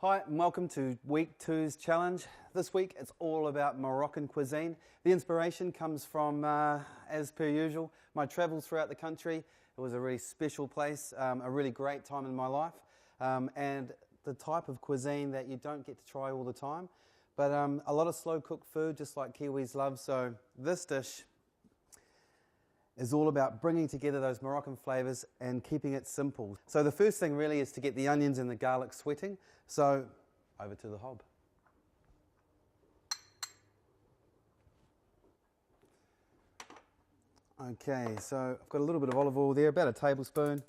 Hi and welcome to week 2's challenge. This week it's all about Moroccan cuisine. The inspiration comes from, as per usual, my travels throughout the country. It was a really special place, a really great time in my life, and the type of cuisine that you don't get to try all the time. But a lot of slow cooked food, just like Kiwis love. So this dish is all about bringing together those Moroccan flavours and keeping it simple. So the first thing really is to get the onions and the garlic sweating. So over to the hob. Okay, so I've got a little bit of olive oil there, about a tablespoon.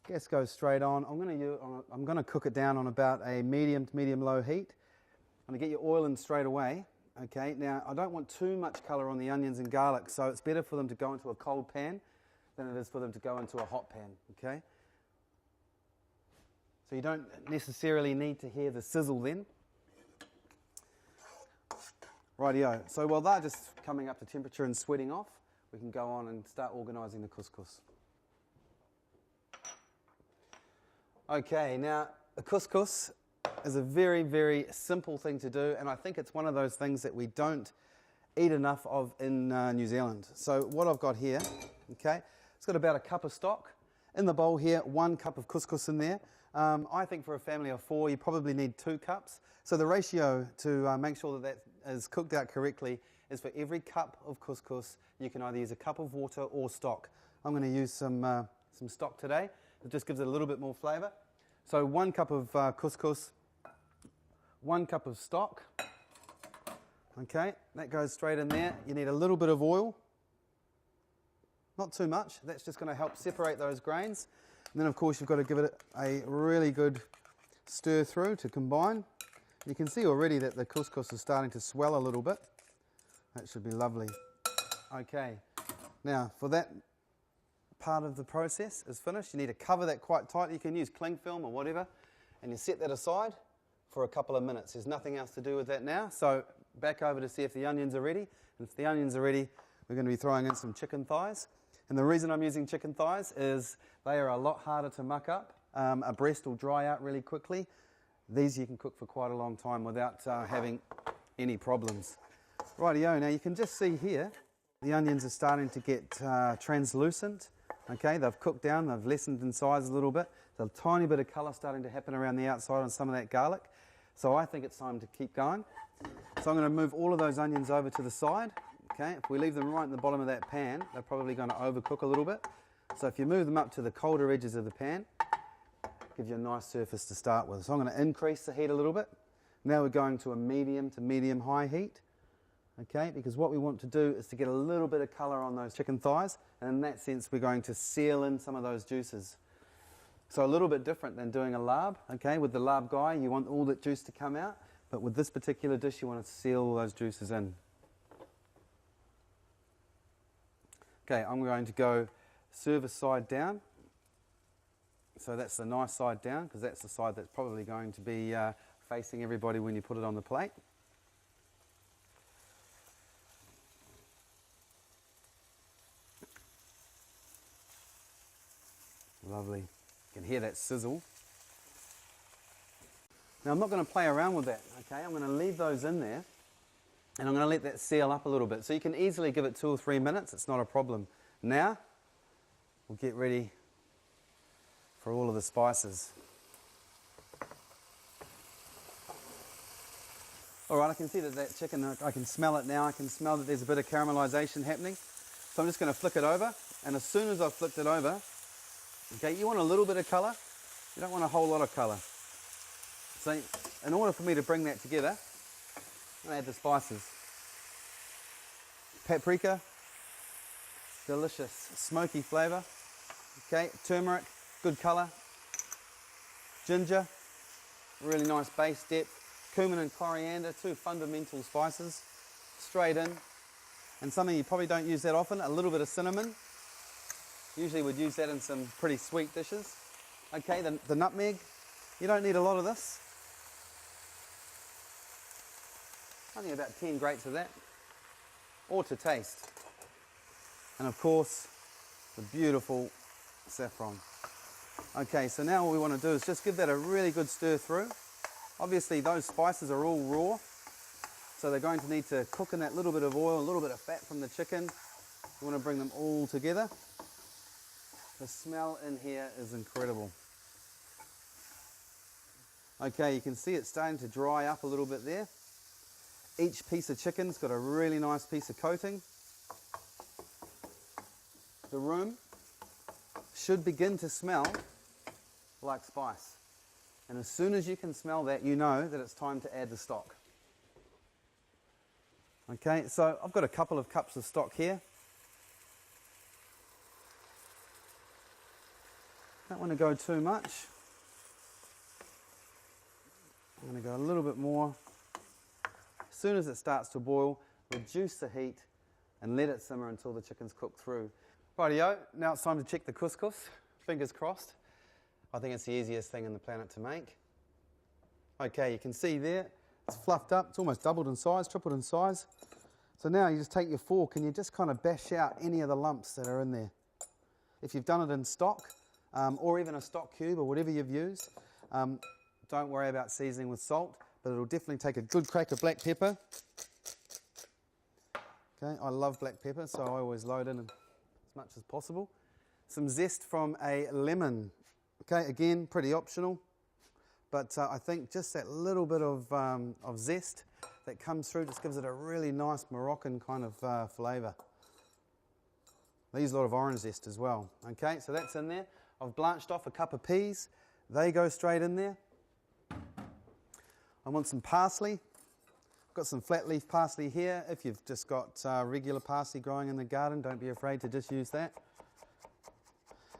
Gas goes straight on. I'm going to cook it down on about a medium to medium-low heat. I'm going to get your oil in straight away. Okay, now I don't want too much colour on the onions and garlic, so it's better for them to go into a cold pan than it is for them to go into a hot pan, okay? So you don't necessarily need to hear the sizzle then. Rightio, so while they're just coming up to temperature and sweating off, we can go on and start organising the couscous. Okay, now the couscous is a very, very simple thing to do, and I think it's one of those things that we don't eat enough of in New Zealand. So what I've got here, okay, it's got about a cup of stock. In the bowl here, 1 cup of couscous in there. I think for a family of 4, you probably need 2 cups. So the ratio to make sure that that is cooked out correctly is for every cup of couscous, you can either use a cup of water or stock. I'm going to use some stock today. It just gives it a little bit more flavour. So 1 cup of couscous, 1 cup of stock. Okay, that goes straight in there. You need a little bit of oil. Not too much. That's just going to help separate those grains. And then, of course, you've got to give it a really good stir through to combine. You can see already that the couscous is starting to swell a little bit. That should be lovely. Okay, now for that part of the process is finished, you need to cover that quite tight. You can use cling film or whatever, and you set that aside for a couple of minutes. There's nothing else to do with that now. So back over to see if the onions are ready. And if the onions are ready, we're going to be throwing in some chicken thighs. And the reason I'm using chicken thighs is they are a lot harder to muck up. A breast will dry out really quickly. These you can cook for quite a long time without having any problems. Rightio, now you can just see here the onions are starting to get translucent. Okay, they've cooked down, they've lessened in size a little bit. There's a tiny bit of colour starting to happen around the outside on some of that garlic. So I think it's time to keep going. So I'm going to move all of those onions over to the side. Okay, if we leave them right in the bottom of that pan, they're probably going to overcook a little bit. So if you move them up to the colder edges of the pan, give you a nice surface to start with. So I'm going to increase the heat a little bit. Now we're going to a medium to medium-high heat. Okay, because what we want to do is to get a little bit of colour on those chicken thighs, and in that sense we're going to seal in some of those juices. So a little bit different than doing a larb. Okay, with the larb guy you want all that juice to come out, but with this particular dish you want to seal all those juices in. Okay, I'm going to go service side down. So that's the nice side down, because that's the side that's probably going to be facing everybody when you put it on the plate. Lovely. You can hear that sizzle. Now I'm not going to play around with that, okay? I'm going to leave those in there and I'm going to let that seal up a little bit. So you can easily give it 2 or 3 minutes, it's not a problem. Now, we'll get ready for all of the spices. Alright, I can see that chicken, I can smell it now, I can smell that there's a bit of caramelisation happening. So I'm just going to flick it over, and as soon as I've flicked it over, okay, you want a little bit of colour, you don't want a whole lot of colour. So in order for me to bring that together, I'm going to add the spices. Paprika, delicious smoky flavour. Okay, turmeric, good colour. Ginger, really nice base depth. Cumin and coriander, 2 fundamental spices. Straight in. And something you probably don't use that often, a little bit of cinnamon. Usually would use that in some pretty sweet dishes. Okay, the nutmeg, you don't need a lot of this. Only about 10 grates of that, or to taste. And of course, the beautiful saffron. Okay, so now what we want to do is just give that a really good stir through. Obviously those spices are all raw, so they're going to need to cook in that little bit of oil, a little bit of fat from the chicken. You want to bring them all together. The smell in here is incredible. Okay, you can see it's starting to dry up a little bit there. Each piece of chicken's got a really nice piece of coating. The room should begin to smell like spice. And as soon as you can smell that, you know that it's time to add the stock. Okay, so I've got a couple of cups of stock here. Don't want to go too much. I'm going to go a little bit more. As soon as it starts to boil, reduce the heat and let it simmer until the chicken's cooked through. Rightio, now it's time to check the couscous. Fingers crossed. I think it's the easiest thing on the planet to make. Okay, you can see there, it's fluffed up. It's almost doubled in size, tripled in size. So now you just take your fork and you just kind of bash out any of the lumps that are in there. If you've done it in stock, or even a stock cube or whatever you've used, don't worry about seasoning with salt, but it'll definitely take a good crack of black pepper. Okay, I love black pepper, so I always load in as much as possible. Some zest from a lemon. Okay, again, pretty optional, but I think just that little bit of zest that comes through just gives it a really nice Moroccan kind of flavour. They use a lot of orange zest as well. Okay, so that's in there. I've blanched off a cup of peas. They go straight in there. I want some parsley. I've got some flat leaf parsley here. If you've just got regular parsley growing in the garden, don't be afraid to just use that.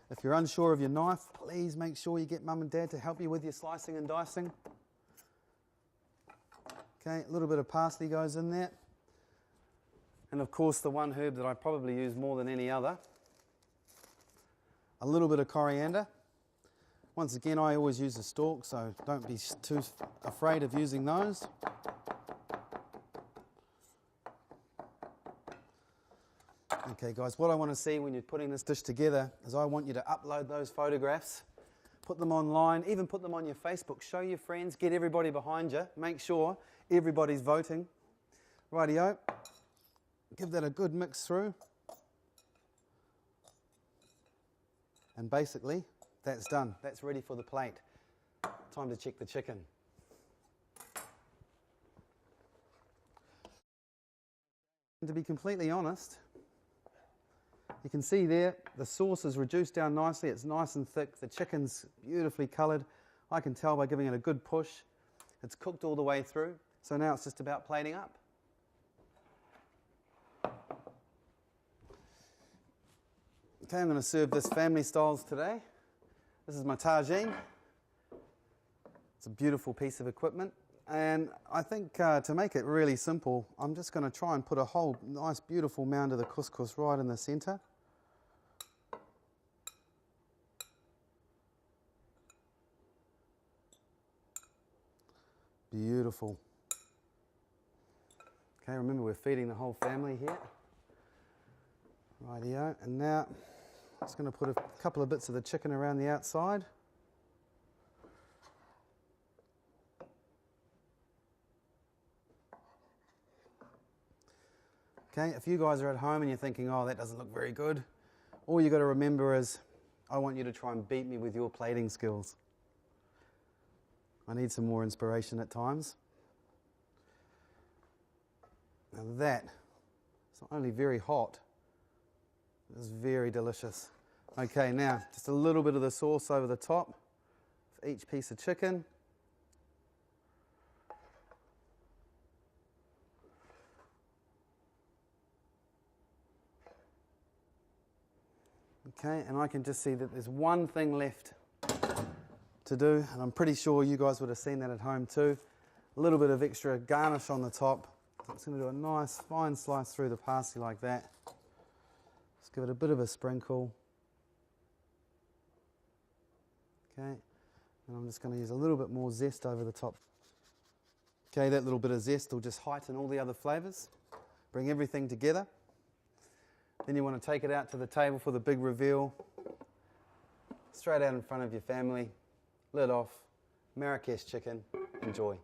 If you're unsure of your knife, please make sure you get mum and dad to help you with your slicing and dicing. Okay, a little bit of parsley goes in there. And of course the one herb that I probably use more than any other, a little bit of coriander. Once again, I always use a stalk, so don't be too afraid of using those. Okay guys, what I want to see when you're putting this dish together is I want you to upload those photographs, put them online, even put them on your Facebook, show your friends, get everybody behind you, make sure everybody's voting. Rightio, give that a good mix through. And basically, that's done. That's ready for the plate. Time to check the chicken. And to be completely honest, you can see there the sauce is reduced down nicely. It's nice and thick. The chicken's beautifully coloured. I can tell by giving it a good push. It's cooked all the way through. So now it's just about plating up. Okay, I'm going to serve this family styles today. This is my tagine. It's a beautiful piece of equipment. And I think to make it really simple, I'm just going to try and put a whole nice beautiful mound of the couscous right in the centre. Beautiful. Okay, remember we're feeding the whole family here. Rightio, and now I'm just going to put a couple of bits of the chicken around the outside. Okay, if you guys are at home and you're thinking, oh, that doesn't look very good, all you've got to remember is, I want you to try and beat me with your plating skills. I need some more inspiration at times. Now that, it's not only very hot, it's very delicious. Okay, now just a little bit of the sauce over the top for each piece of chicken. Okay, and I can just see that there's one thing left to do, and I'm pretty sure you guys would have seen that at home too. A little bit of extra garnish on the top. I'm just going to do a nice fine slice through the parsley like that. Just give it a bit of a sprinkle. Okay, and I'm just going to use a little bit more zest over the top. Okay, that little bit of zest will just heighten all the other flavours, bring everything together. Then you want to take it out to the table for the big reveal. Straight out in front of your family, lid off, Marrakech chicken, Enjoy.